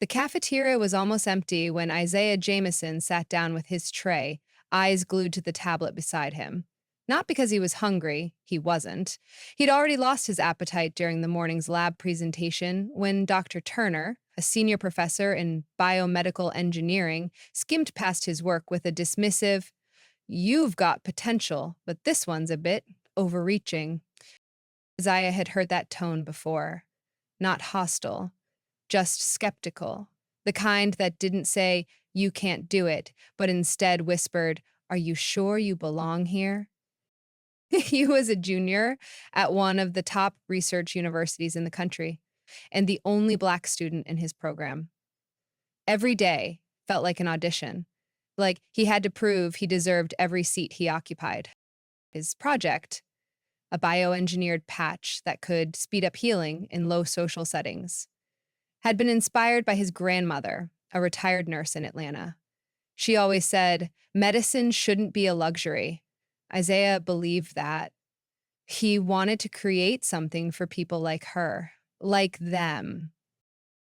The cafeteria was almost empty when Isaiah Jameson sat down with his tray, eyes glued to the tablet beside him. Not because he was hungry, he wasn't. He'd already lost his appetite during the morning's lab presentation when Dr. Turner, a senior professor in biomedical engineering, skimmed past his work with a dismissive, "You've got potential, but this one's a bit overreaching." Isaiah had heard that tone before. Not hostile, just skeptical. The kind that didn't say, "You can't do it," but instead whispered, "Are you sure you belong here?" He was a junior at one of the top research universities in the country, and the only Black student in his program. Every day felt like an audition, like he had to prove he deserved every seat he occupied. His project, a bioengineered patch that could speed up healing in low social settings, had been inspired by his grandmother, a retired nurse in Atlanta. She always said, medicine shouldn't be a luxury. Isaiah believed that. He wanted to create something for people like her, like them.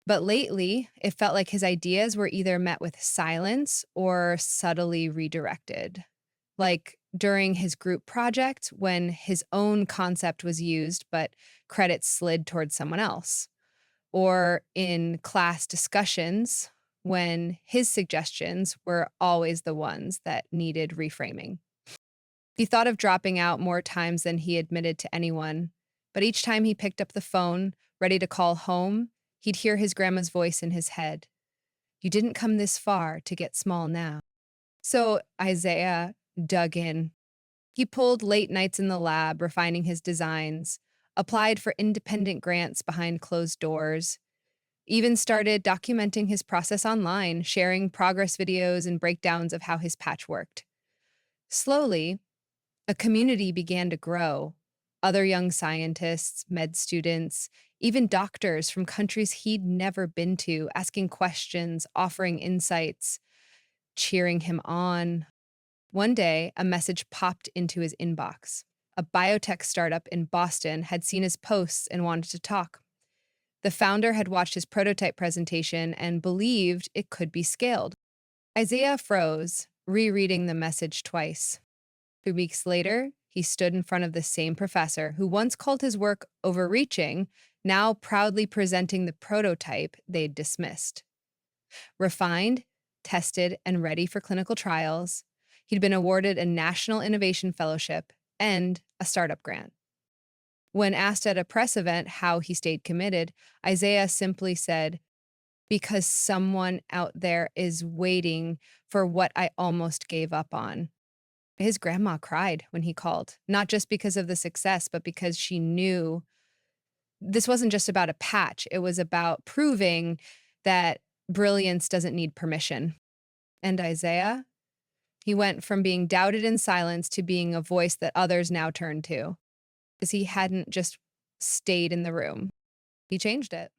But lately, it felt like his ideas were either met with silence or subtly redirected. Like during his group project, when his own concept was used, but credit slid towards someone else, or in class discussions when his suggestions were always the ones that needed reframing. He thought of dropping out more times than he admitted to anyone, but each time he picked up the phone, ready to call home, he'd hear his grandma's voice in his head. You didn't come this far to get small now. So Isaiah dug in. He pulled late nights in the lab, refining his designs, applied for independent grants behind closed doors, even started documenting his process online, sharing progress videos and breakdowns of how his patch worked. Slowly, a community began to grow. Other young scientists, med students, even doctors from countries he'd never been to, asking questions, offering insights, cheering him on. One day, a message popped into his inbox. A biotech startup in Boston had seen his posts and wanted to talk. The founder had watched his prototype presentation and believed it could be scaled. Isaiah froze, rereading the message twice. 2 weeks later, he stood in front of the same professor who once called his work overreaching, now proudly presenting the prototype they'd dismissed. Refined, tested, and ready for clinical trials, he'd been awarded a National Innovation Fellowship and a startup grant. When asked at a press event how he stayed committed, Isaiah simply said, "Because someone out there is waiting for what I almost gave up on." His grandma cried when he called, not just because of the success, but because she knew this wasn't just about a patch. It was about proving that brilliance doesn't need permission. And Isaiah, he went from being doubted in silence to being a voice that others now turn to, because he hadn't just stayed in the room. He changed it.